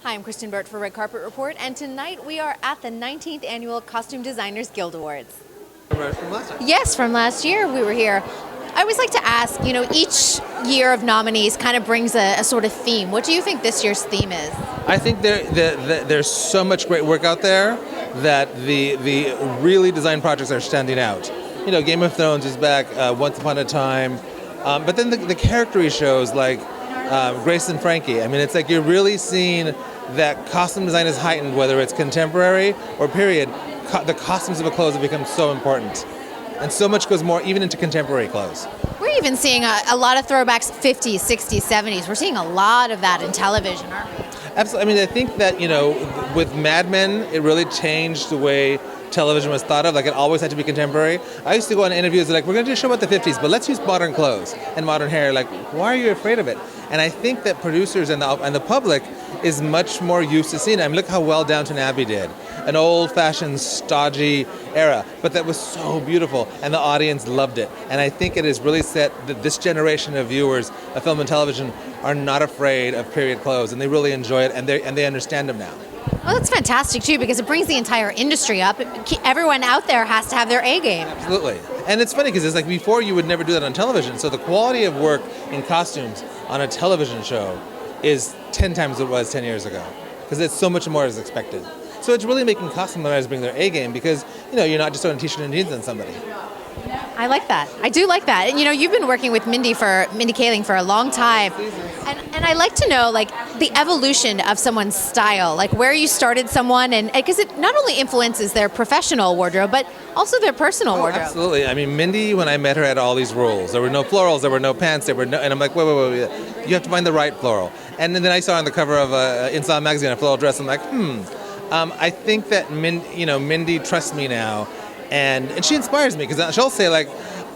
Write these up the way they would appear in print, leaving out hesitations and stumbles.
Hi, I'm Kristyn Burtt for Red Carpet Report, and tonight we are at the 19th Annual Costume Designers Guild Awards. From last year? Yes, from last year we were here. I always like to ask, each year of nominees kind of brings a sort of theme. What do you think this year's theme is? I think there's so much great work out there that the really designed projects are standing out. Game of Thrones is back, Once Upon a Time, but then the character shows like Grace and Frankie. I mean, it's like you're really seeing that costume design is heightened, whether it's contemporary or period. The costumes of the clothes have become so important. And so much goes more even into contemporary clothes. We're even seeing a lot of throwbacks, 50s, 60s, 70s. We're seeing a lot of that in television, aren't we? Absolutely. I mean, I think that, with Mad Men, it really changed the way television was thought of. Like, it always had to be contemporary. I used to go on interviews like, we're going to do a show about the 50s, but let's use modern clothes and modern hair. Like, why are you afraid of it? And I think that producers and the public is much more used to seeing it. I mean, look how well Downton Abbey did. An old-fashioned, stodgy era, but that was so beautiful, and the audience loved it. And I think it has really set that this generation of viewers of film and television are not afraid of period clothes, and they really enjoy it, and they understand them now. Well, that's fantastic, too, because it brings the entire industry up. Everyone out there has to have their A game. Absolutely. And it's funny, because it's like before you would never do that on television, so the quality of work in costumes on a television show is 10 times what it was 10 years ago, because it's so much more as expected. So it's really making costume designers bring their A game because, you're not just throwing a t-shirt and jeans on somebody. I like that. I do like that. And, you've been working with Mindy Kaling for a long time. And I like to know, the evolution of someone's style, where you started someone, and because it not only influences their professional wardrobe, but also their personal wardrobe. Absolutely. I mean, Mindy, when I met her, had all these rules. There were no florals, there were no pants, and I'm like, wait. You have to find the right floral. And then I saw on the cover of InStyle magazine a floral dress. I'm like, I think that Mindy trusts me now, and she inspires me because she'll say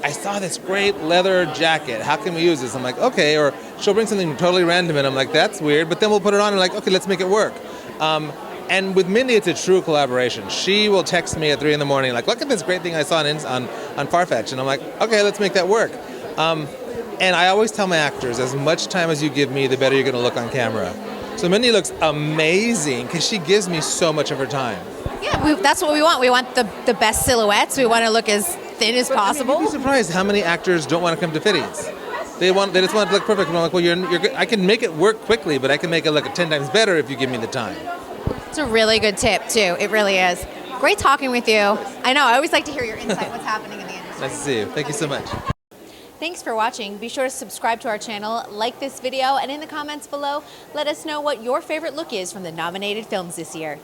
I saw this great leather jacket. How can we use this? I'm like, okay. Or she'll bring something totally random, and I'm like, that's weird. But then we'll put it on, and okay, let's make it work. And with Mindy, it's a true collaboration. She will text me at 3 a.m, look at this great thing I saw on Farfetch, and I'm like, okay, let's make that work. And I always tell my actors, as much time as you give me, the better you're going to look on camera. So Mindy looks amazing because she gives me so much of her time. Yeah, that's what we want. We want the best silhouettes. We want to look as thin as possible. You'd be surprised how many actors don't want to come to fittings. They just want it to look perfect. And I'm like, well, you're good. I can make it work quickly, but I can make it look 10 times better if you give me the time. It's a really good tip, too. It really is. Great talking with you. I know. I always like to hear your insight, what's happening in the industry. Nice to see you. Thank you so much. Thanks for watching. Be sure to subscribe to our channel, like this video, and in the comments below, let us know what your favorite look is from the nominated films this year.